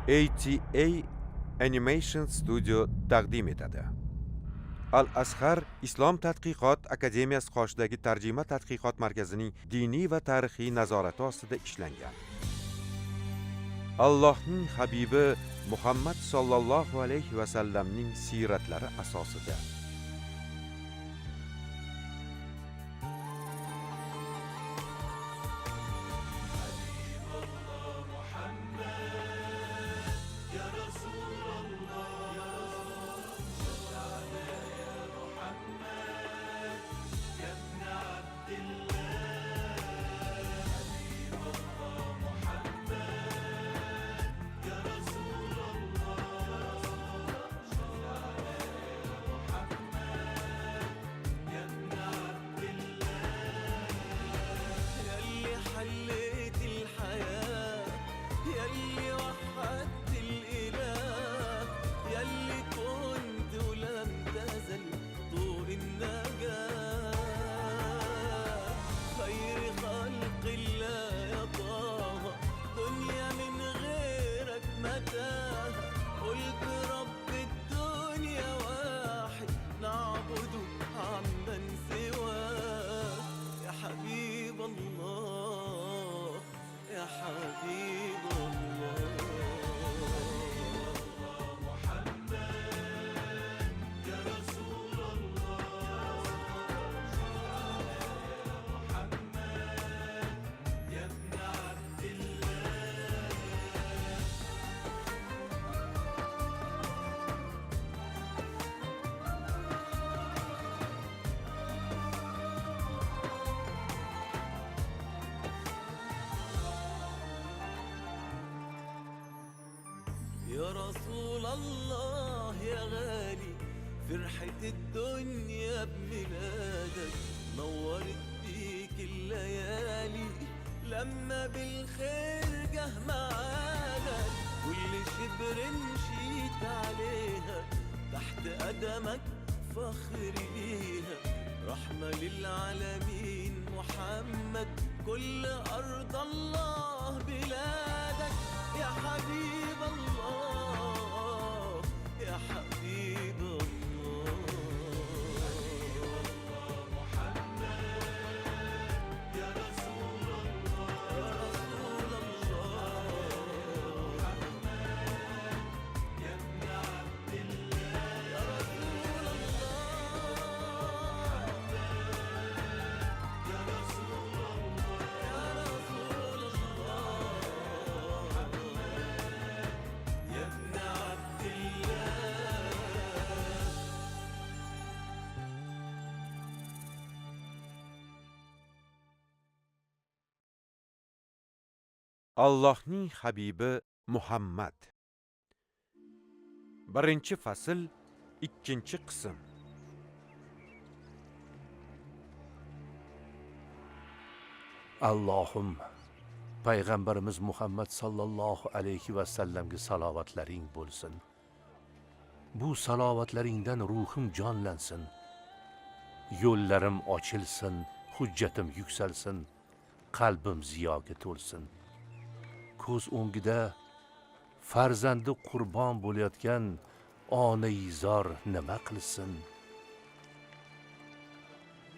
ATA Animation Studio taqdim etadi. Al-Azhar Islom tadqiqot akademiyasi qoshidagi tarjima tadqiqot markazining diniy va tarixiy nazorati ostida ishlangan. Allohning habibi Muhammad sallallohu alayhi va sallamning siratlari asosida. يا رسول الله يا غالي، فرحة الدنيا بميلادك نورت بيك الليالي، لما بالخير جه معادك كل شبر مشيت عليها تحت قدمك فخر ليها، رحمة للعالمين محمد كل أرض الله بلادك، يا حبيب الله يا حبيب الله. محمد يا رسول الله يا رسول الله، محمد يا ابن عبد الله يا رسول الله، يا رسول الله يا رسول الله، يا ابن عبد الله. Allohning habibi Muhammad. Birinchi fasl, ikkinchi qism. Allohim, payg'ambarimiz Muhammad sallallohu alayhi va sallamga salovatlaring bo'lsin. Bu salovatlaringdan ruhim jonlansin. Yo'llarim ochilsin, hujjatim yuksalsin, qalbim ziyoga to'lsin. Ko'z o'ngida farzandi qurbon bo'layotgan onaizor nima qilsin?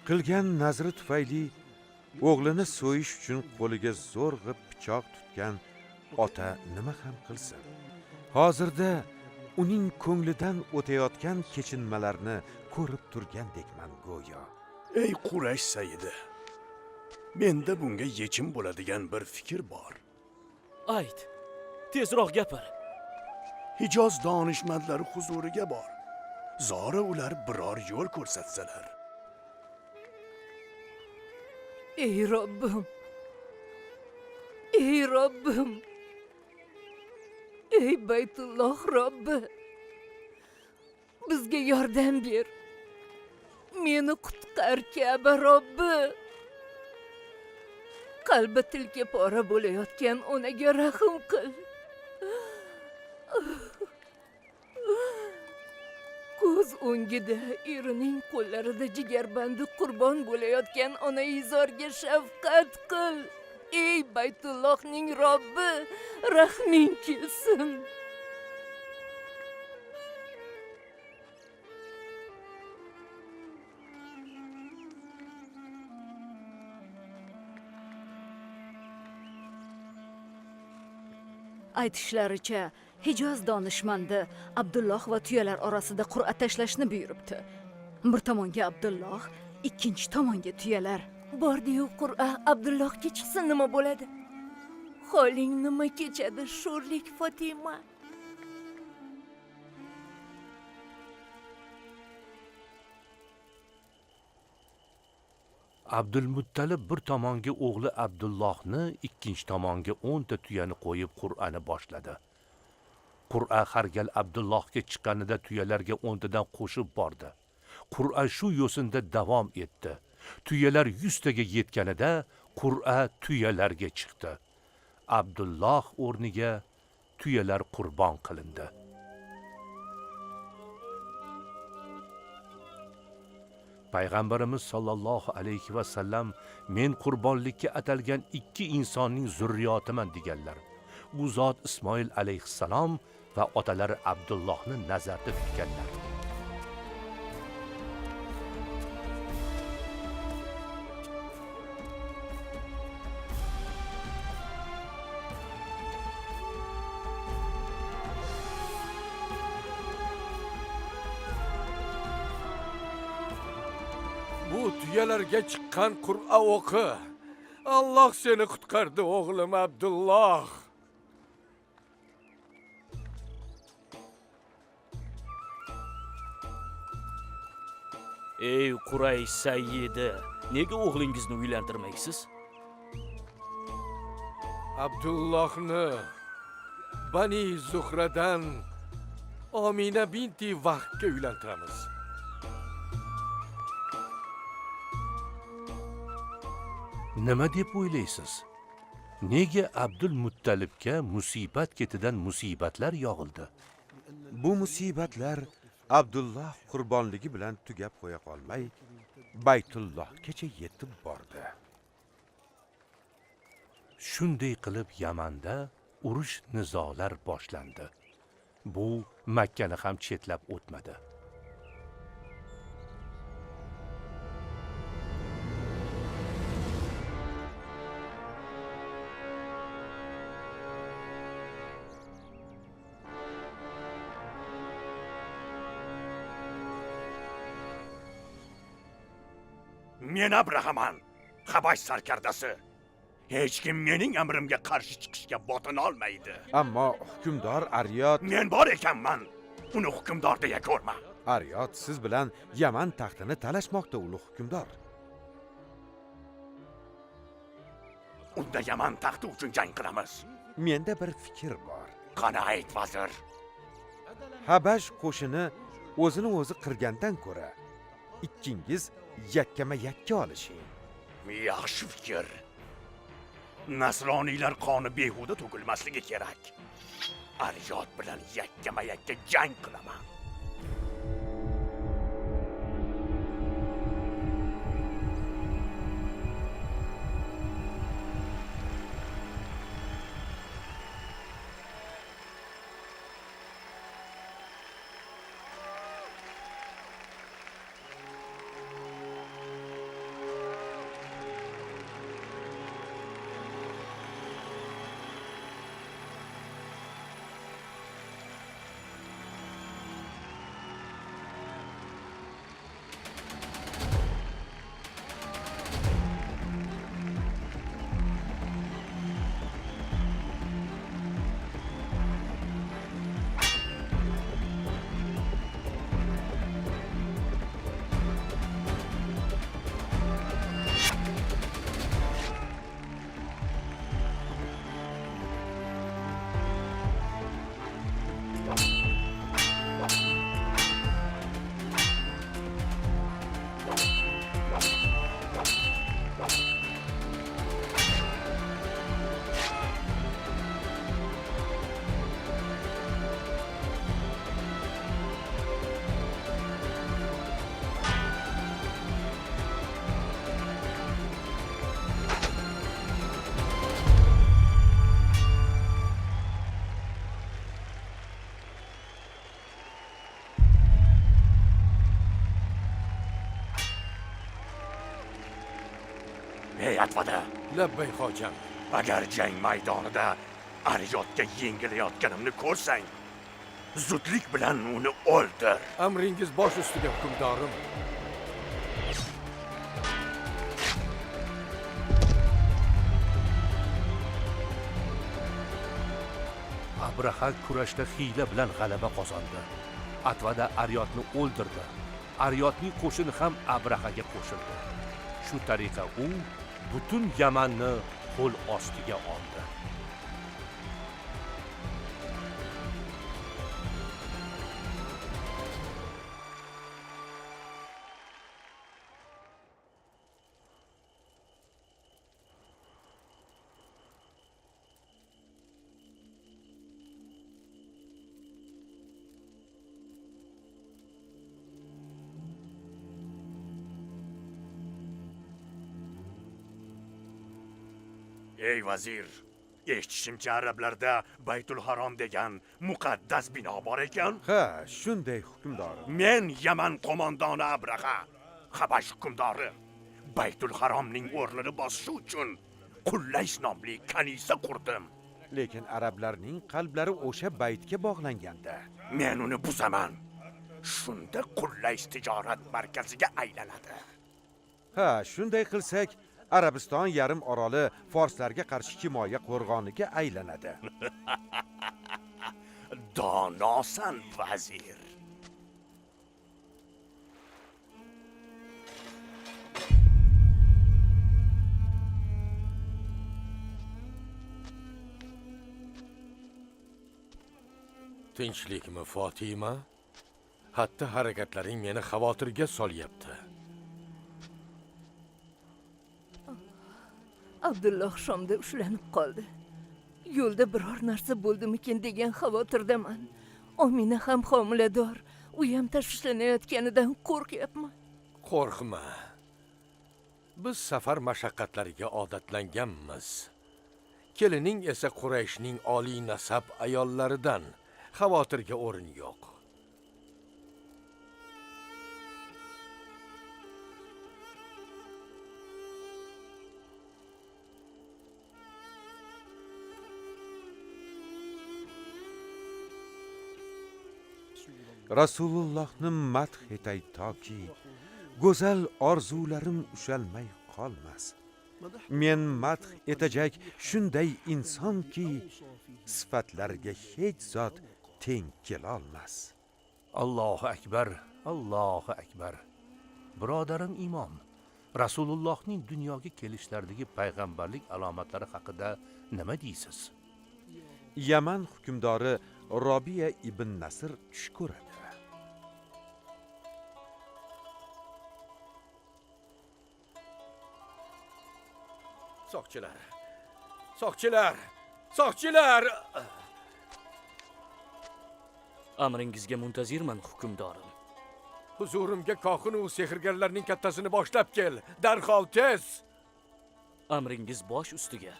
Qilgan nazri tufayli o'g'lini so'yish uchun qo'liga zo'rg'a pichoq tutgan ota nima ham qilsin? Hozirda uning ko'nglidan o'tayotgan kechinmalarni ko'rib turgandekman go'yo. Ey Quraysh sayidi, menda bunga yechim bo'ladigan bir fikr bor. Ayt, tezroq gapir. Hijoz donishmandlari huzuriga bor. Zora ular biror yo'l ko'rsatsalar. Ey Robbim, ey Robbim, ey Baytulloh Robbi, bizga yordam ber. Meni qutqar Ka'ba Robbi. Qalbi tilka pora bo'layotgan onaga rahim qil. Ko'z o'ngida erining qo'llarida jigarbandi qurbon bo'layotgan onaizorga shafqat qil. ey Baytullohning Robbi, rahming kelsin. Aytishlaricha, Hijoz donishmandi Abdulloh va tuyalar orasida qur'a tashlashni buyuribdi. Bir tomonga Abdulloh, ikkinchi tomonga tuyalar. Bordi-yu qur'a Abdullohga chiqsa nima bo'ladi? Holing nima kechadi, sho'rlik Fatima? Abdulmuttalib bir tomonga o'g'li Abdullohni, ikkinchi tomonga 10 ta tuyani qo'yib Qur'ani boshladi. Qur'a har gal Abdullohga chiqqanida tuyalarga 10 tadan qo'shib bordi. Qur'a shu yo'sinda davom etdi. Tuyalar 100 taga yetganida Qur'a tuyalarga chiqdi. Abdulloh o'rniga tuyalar qurbon qilindi. Payg'ambarimiz sollallohu alayhi va sallam men qurbonlikka atalgan 2 insonning zurriyotiman deganlar. Bu zot Ismoil alayhissalom va otalari Abdullohni nazarda tutganlar. Bu tuyalarga chiqqan Qur'a o'qi. Alloh seni qutqardi o'g'lim Abdulloh. Ey Quraysh sayyidi, nega o'g'lingizni uylantirmaysiz? Abdullohni Bani Zuhradan Omina binti Vahbga uylantiramiz. Nima deb o'ylaysiz? Nega Abdulmuttalibga musibat ketidan musibatlar yog'ildi? Bu musibatlar Abdulloh qurbonligi bilan tugab qo'ya qolmay, Baytullohgacha yetib bordi. Shunday qilib Yamanda urush nizolar boshlandi. Bu Makkani ham chetlab o'tmadi. Men Abrahaman, Habash sarkardasi. Hech kim mening amrimga qarshi chiqishga botin olmaydi. Ammo hukmdor Aryot, Men bor ekanman. Uni hukmdor deya ko'rma. Aryot siz bilan Yaman taxtini talashmoqda, ulug' hukmdor. Unda Yaman taxti uchun jang qilamiz. Menda bir fikr bor. Qani ayt, vazir. Habash qo'shini o'zini o'zi qirgandan ko'ra, ikkingiz yakkama-yakka olishing. Yaxshi fikr. Nasroniylar qoni behuda to'kilmasligi kerak. Aryot bilan yakkama-yakka jang qilaman. atvada. Labbay hojam. Agar jang maydonida Aryotga yengilayotganimni ko'rsang, zudlik bilan uni o'ldir. Amringiz bosh ustiga hukmdorim. Abraha kurashda hiyla bilan g'alaba qozondi. Atvada Aryotni o'ldirdi. Aryotning qo'shini ham Abrahaga qo'shildi. Shu tariqa u butun Yamanni qo'l ostiga oldi. Ey vazir, eshitishimcha arablarda Baytul Harom degan muqaddas bino bor ekan. Ha, shunday hukmdorim. Men Yaman qo'mondoni Abraha, Habash hukmdori, Baytul Haromning o'rnini bosish uchun Qullays nomli kanisa qurdim. Lekin arablarning qalblari o'sha baytga bog'langanda. Men uni buzaman. Shunda Qullays tijorat markaziga aylanadi. Ha, shunday qilsak, Arabiston yarim oroli forslarga qarshi himoya qo'rg'oniga aylanadi. Donosan vazir. Tinchlikmi Fotima? Hatta harakatlaring meni xavotirga solyapti. Abdulloh Shomda ushlanib qoldi. Yo'lda biror narsa bo'ldimikin degan xavotirdaman. Omina ham homilador, u ham tashvishlanayotganidan qo'rqyapman. Qo'rqma. Biz safar mashaqqatlariga odatlanganmiz. Kelining esa Qurayshning oliy nasab ayollaridan. Xavotirga o'rin yo'q. Rasulullohni madh etay toki go'zal orzularim ushalmay qolmas. Men madh etajak shunday insonki sifatlarga hech zot teng kelolmas. Allohu akbar, Allohu akbar. Birodarim imom, Rasulullohning dunyoga kelishlaridagi payg'ambarlik alomatlari haqida nima deysiz? Yaman hukmdori Robiya ibn Nasr tush ko'radi. Soqchilar! Soqchilar! Soqchilar! Amringizga muntazirman hukmdorim. Huzurimga kohin u sehrgarlarning kattasini boshlab kel. Darhol tez. Amringiz bosh ustiga.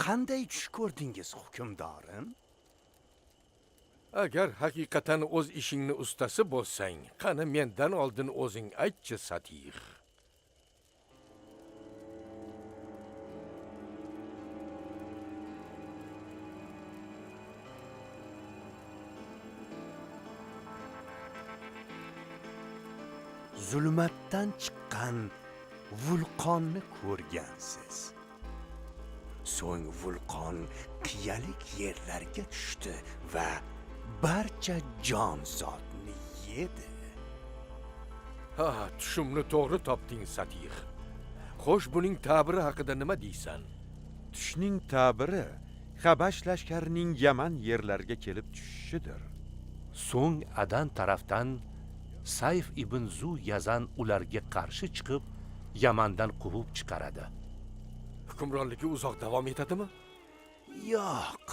Qanday tush ko'rdingiz hukmdorim? Agar haqiqatan o'z ishingni ustasi bo'lsang, qani mendan oldin o'zing aytchi Satih. Zulmatdan chiqqan vulqonni ko'rgansiz. So'ng vulqon qiyalik yerlarga tushdi va barcha jonzotni yedi. Ha, tushimni to'g'ri topding Satih. Xo'sh, buning ta'biri haqida nima deysan? Tushning ta'biri Habash lashkarining Yaman yerlariga kelib tushishidir. So'ng Adan tarafdan Sayf ibn Zu Yazan ularga qarshi chiqib, Yamandan quvib chiqaradi. Hukmronligi uzoq davom etadimi? Yo'q.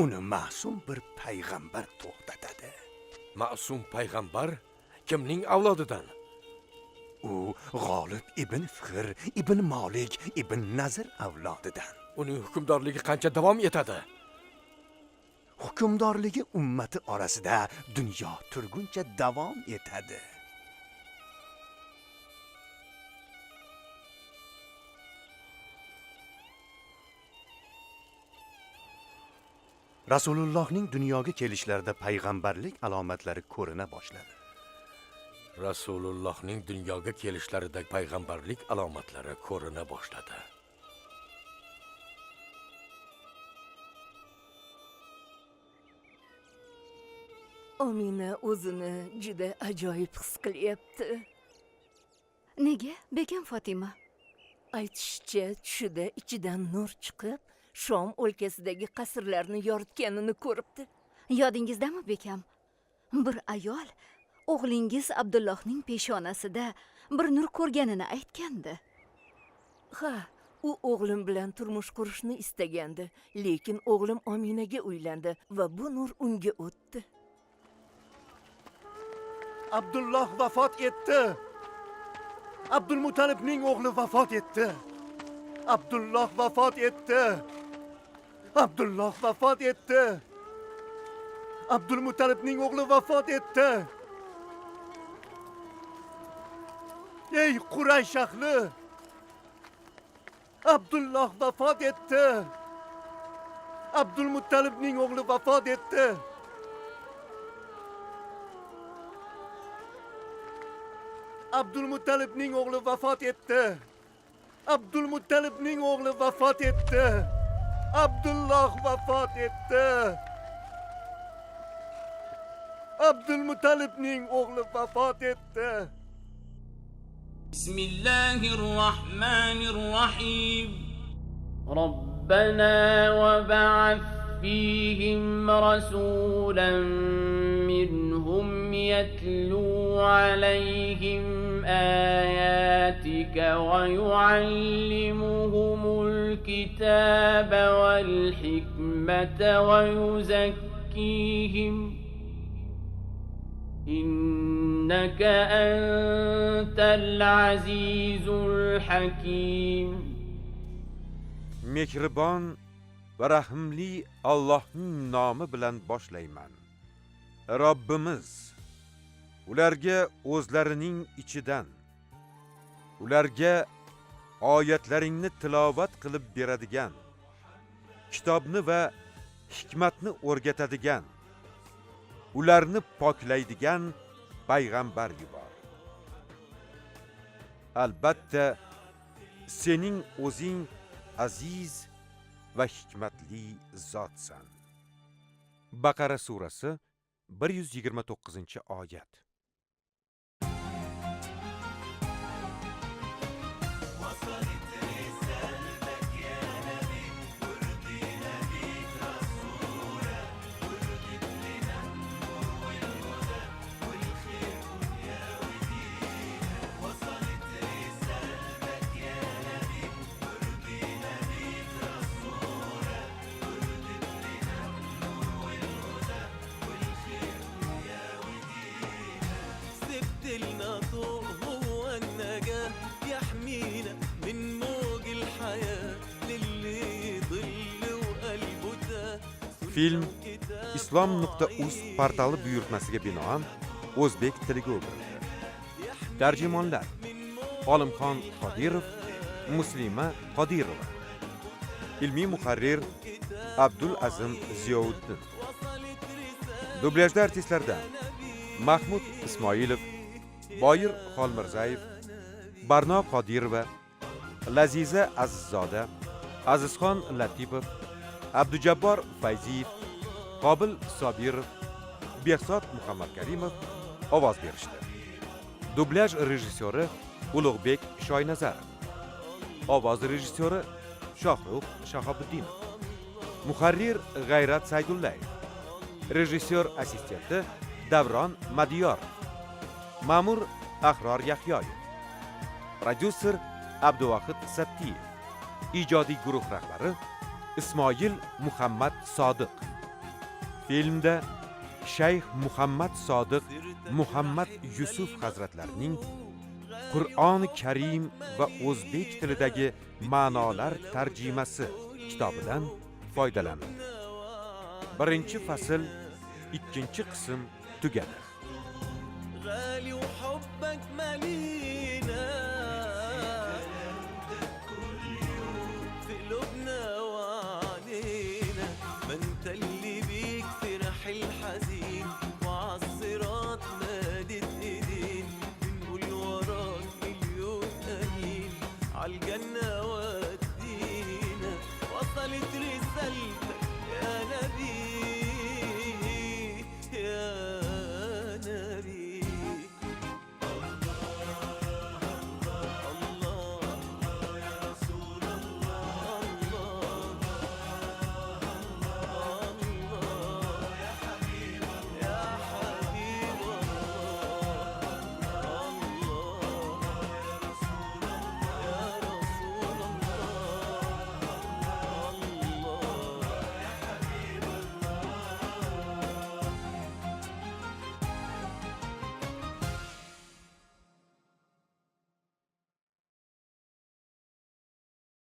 Uni ma'sum bir payg'ambar to'xtatadi. Ma'sum payg'ambar kimning avlodidan? U G'olib ibn Fihr ibn Malik ibn Nazr avlodidan. Uning hukmdorligi qancha davom etadi? Hukmdorligi ummati orasida dunyo turguncha davom etadi. Rasulullohning dunyoga kelishlarida payg'ambarlik alomatlari ko'rina boshladi. Rasulullohning dunyoga kelishlarida payg'ambarlik alomatlari ko'rina boshladi. Omina o'zini juda ajoyib his qilyapti. Nega, bekam Fatima? Aytishicha, tushida ichidan nur chiqib, Shom o'lkasidagi qasrlarni yoritganini ko'ribdi. Yodingizdami, bekam? Bir ayol o'g'lingiz Abdullohning peshonasida bir nur ko'rganini aytgandi. Ha, u o'g'lim bilan turmush qurishni istagandi, lekin o'g'lim Ominaga uylandi va bu nur unga o'tdi. Abdulloh vafot etdi. Abdulmutalibning o'g'li vafot etdi. Abdulloh vafot etdi. Abdulloh vafot etdi. Abdulmutalibning o'g'li vafot etdi. Ey Quraysh ahli! Abdulloh vafot etdi. Abdulmutalibning o'g'li vafot etdi. Abdulmutalibning o'g'li vafot etdi. Abdulmutalibning o'g'li vafot etdi. Abdulloh vafot etdi. Abdulmutalibning o'g'li vafot etdi. بسم الله الرحمن الرحيم ربنا وبعث فيهم رسولا منهم يتلو عليهم آياتك ويعلمهم الكتاب والحكمة ويزكيهم إنك أنت العزيز الحكيم Mehribon va rahimli Allohning nomi bilan boshlayman. Robbimiz ularga o'zlarining ichidan ularga oyatlaringni tilovat qilib beradigan, kitobni va hikmatni o'rgatadigan, ularni poklaydigan payg'ambar yubor. Albatta sening o'zing aziz va hikmatli zotsan. Baqara surasi 129-oyat. سبت لنا طول هو النجاة يحمينا من موج الحياة للي يضل وقلبه تاه Film islom.uz portali buyurtmasiga binoan o'zbek tiliga o'girildi. Tarjimonlar: Olimxon Qodirov, Muslima Qodirova. Ilmiy muharrir Abdul Azim Ziyouddin. Dublyajda artistlardan Mahmud Ismoilov, Boyir Xolmirzayev, Barno Qodirova, Laziza Azizzoda, Azizxon Latipov, Abdujabbor Fayziyev, Qobil Sobirov, Behzod Muhammadkarimov ovoz berishdi. Dublyaj rejissyori Ulug'bek Shoynazarov. Ovoz rejissyori Shohrux Shahobiddinov. Muharrir G'ayrat Saydullayev. Rejissyor assistenti Davron Madiyorov. Ma'mur Ahror Yahyoyev. Prodyuser Abduvahid Sattiyev. Ijodiy guruh rahbari Ismoil Muhammad Sodiq. Filmda shayx Muhammad Sodiq Muhammad Yusuf hazratlarining Qur'oni Karim va o'zbek tilidagi ma'nolar tarjimasi kitobidan foydalaning. Birinchi fasl, ikkinchi qism tugadi. غالي وحبك مالينا